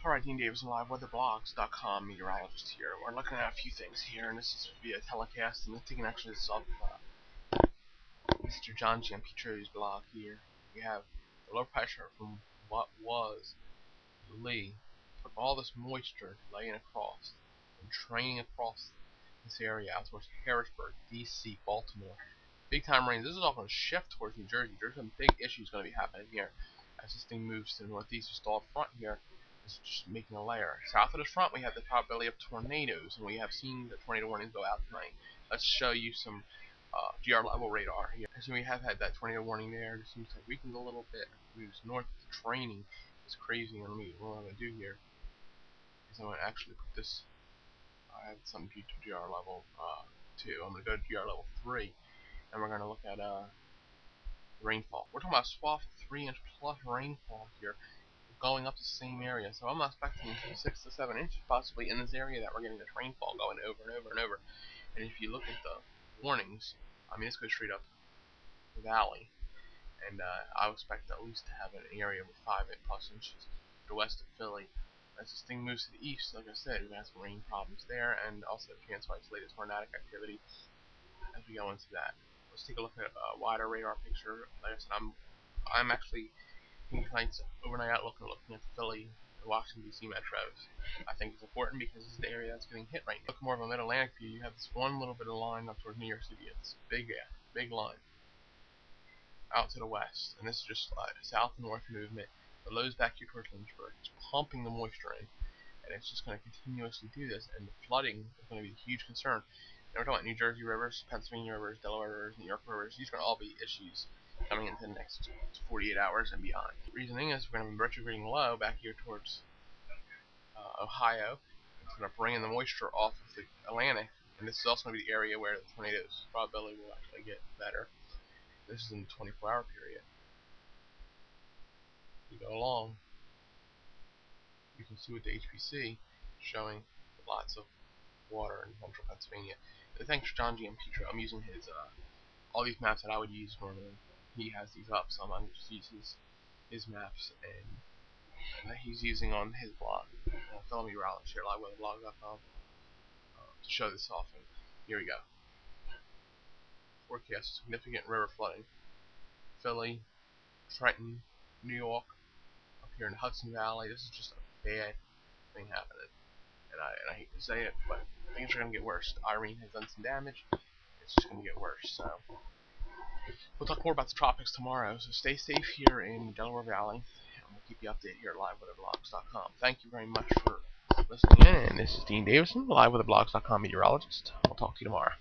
Alright, Dean Davison, LiveWeatherBlogs.com, meteorologist here. We're looking at a few things here, and this is via telecast, and this taking actually this off Mr. John Giampetro's blog here. We have the low pressure from what was Lee, put all this moisture laying across and training across this area out towards Harrisburg, DC, Baltimore. Big time rains. This is all going to shift towards New Jersey. There's some big issues going to be happening here as this thing moves to the northeast. Just all front here is just making a layer. South of this front, we have the probability of tornadoes, and we have seen the tornado warnings go out tonight. Let's show you some GR level radar here. So we have had that tornado warning there. It seems to have weakened a little bit. Moves north. The training is crazy on me. What I'm going to do here is I'm going to actually put this. I have some GR level 2. I'm going to go to GR level 3. And we're going to look at rainfall. We're talking about swath 3-inch plus rainfall here, going up the same area. So I'm expecting 6 to 7 inches possibly in this area that we're getting this rainfall going over and over and over. And if you look at the warnings, I mean, this goes straight up the valley. And I expect at least to have an area with 5+ inches to the west of Philly. As this thing moves to the east, like I said, we're going to have some rain problems there, and also a chance for isolated tornadic activity as we go into that. Let's take a look at a wider radar picture. Like I said, I'm actually taking tonight's overnight outlook and looking at the Philly and Washington D.C. metros. I think it's important because this is the area that's getting hit right now. Look more of a mid-Atlantic view. You have this one little bit of line up towards New York City. It's big line out to the west, and this is just south and north movement. The low's back here towards Lynchburg. It's pumping the moisture in, and it's just going to continuously do this. And the flooding is going to be a huge concern. We're talking about New Jersey rivers, Pennsylvania rivers, Delaware rivers, New York rivers. These are going to all be issues coming into the next 48 hours and beyond. The reasoning is we're going to be retrograding low back here towards Ohio. It's going to bring in the moisture off of the Atlantic, and this is also going to be the area where the tornadoes probability will actually get better. This is in the 24-hour period. You go along, you can see with the HPC showing lots of water in central Pennsylvania. Thanks for John Giampetro. I'm using his all these maps that I would use normally. He has these up, so I'm going to just use his maps and that he's using on his blog. Fellow meteorologist here, LiveWeatherBlogs.com, to show this off. And here we go. Forecast significant river flooding. Philly, Trenton, New York, up here in the Hudson Valley. This is just a bad thing happening. And I hate to say it, but things are going to get worse. Irene has done some damage. It's just going to get worse. So we'll talk more about the tropics tomorrow. So stay safe here in Delaware Valley, and we'll keep you updated here at LiveWeatherBlogs.com. Thank you very much for listening in. This is Dean Davison, LiveWeatherBlogs.com meteorologist. We'll talk to you tomorrow.